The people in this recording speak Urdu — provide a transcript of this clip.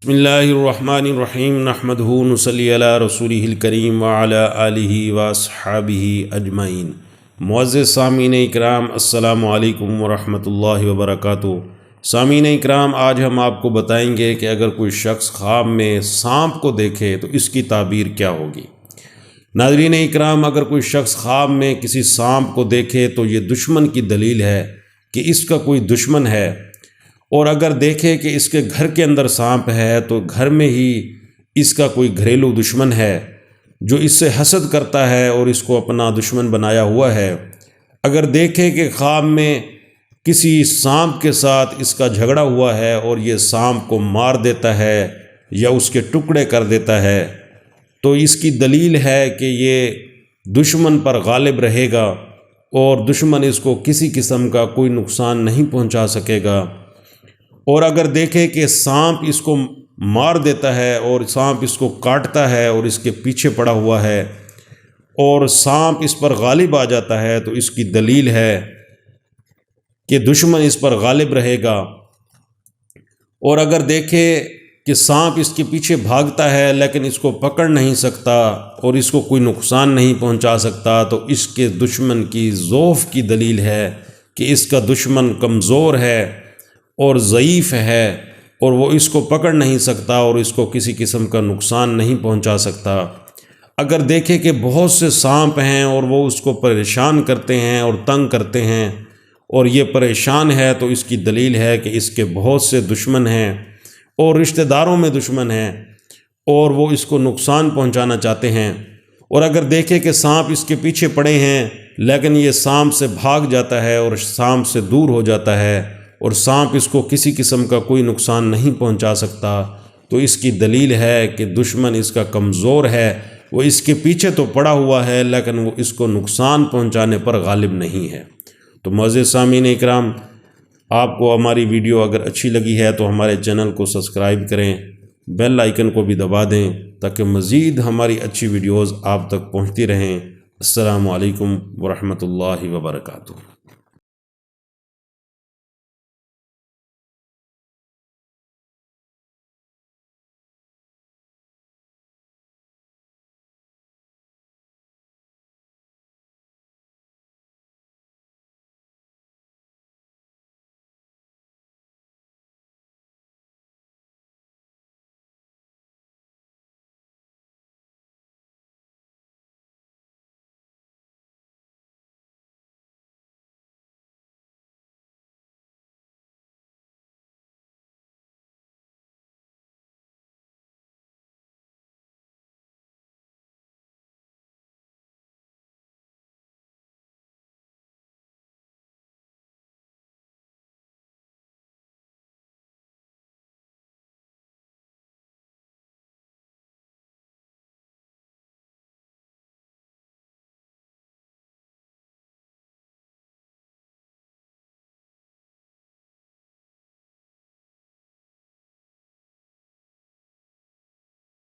بسم اللہ الرحمن الرحیم نحمدہ نصلی علی رسولہ الکریم وعلی آلہ واصحابہ اجمعین۔ معزز سامعین اکرام، السلام علیکم ورحمۃ اللہ وبرکاتہ۔ سامعین اکرام، آج ہم آپ کو بتائیں گے کہ اگر کوئی شخص خواب میں سانپ کو دیکھے تو اس کی تعبیر کیا ہوگی۔ ناظرین اکرام، اگر کوئی شخص خواب میں کسی سانپ کو دیکھے تو یہ دشمن کی دلیل ہے کہ اس کا کوئی دشمن ہے، اور اگر دیکھے کہ اس کے گھر کے اندر سانپ ہے تو گھر میں ہی اس کا کوئی گھریلو دشمن ہے جو اس سے حسد کرتا ہے اور اس کو اپنا دشمن بنایا ہوا ہے۔ اگر دیکھے کہ خواب میں کسی سانپ کے ساتھ اس کا جھگڑا ہوا ہے اور یہ سانپ کو مار دیتا ہے یا اس کے ٹکڑے کر دیتا ہے، تو اس کی دلیل ہے کہ یہ دشمن پر غالب رہے گا اور دشمن اس کو کسی قسم کا کوئی نقصان نہیں پہنچا سکے گا۔ اور اگر دیکھے کہ سانپ اس کو مار دیتا ہے اور سانپ اس کو کاٹتا ہے اور اس کے پیچھے پڑا ہوا ہے اور سانپ اس پر غالب آ جاتا ہے، تو اس کی دلیل ہے کہ دشمن اس پر غالب رہے گا۔ اور اگر دیکھے کہ سانپ اس کے پیچھے بھاگتا ہے لیکن اس کو پکڑ نہیں سکتا اور اس کو کوئی نقصان نہیں پہنچا سکتا، تو اس کے دشمن کی ضعف کی دلیل ہے کہ اس کا دشمن کمزور ہے اور ضعیف ہے اور وہ اس کو پکڑ نہیں سکتا اور اس کو کسی قسم کا نقصان نہیں پہنچا سکتا۔ اگر دیکھے کہ بہت سے سانپ ہیں اور وہ اس کو پریشان کرتے ہیں اور تنگ کرتے ہیں اور یہ پریشان ہے، تو اس کی دلیل ہے کہ اس کے بہت سے دشمن ہیں اور رشتہ داروں میں دشمن ہیں اور وہ اس کو نقصان پہنچانا چاہتے ہیں۔ اور اگر دیکھے کہ سانپ اس کے پیچھے پڑے ہیں لیکن یہ سانپ سے بھاگ جاتا ہے اور سانپ سے دور ہو جاتا ہے اور سانپ اس کو کسی قسم کا کوئی نقصان نہیں پہنچا سکتا، تو اس کی دلیل ہے کہ دشمن اس کا کمزور ہے، وہ اس کے پیچھے تو پڑا ہوا ہے لیکن وہ اس کو نقصان پہنچانے پر غالب نہیں ہے۔ تو معزز سامعین اکرام، آپ کو ہماری ویڈیو اگر اچھی لگی ہے تو ہمارے چینل کو سبسکرائب کریں، بیل آئیکن کو بھی دبا دیں تاکہ مزید ہماری اچھی ویڈیوز آپ تک پہنچتی رہیں۔ السلام علیکم ورحمۃ اللہ وبرکاتہ۔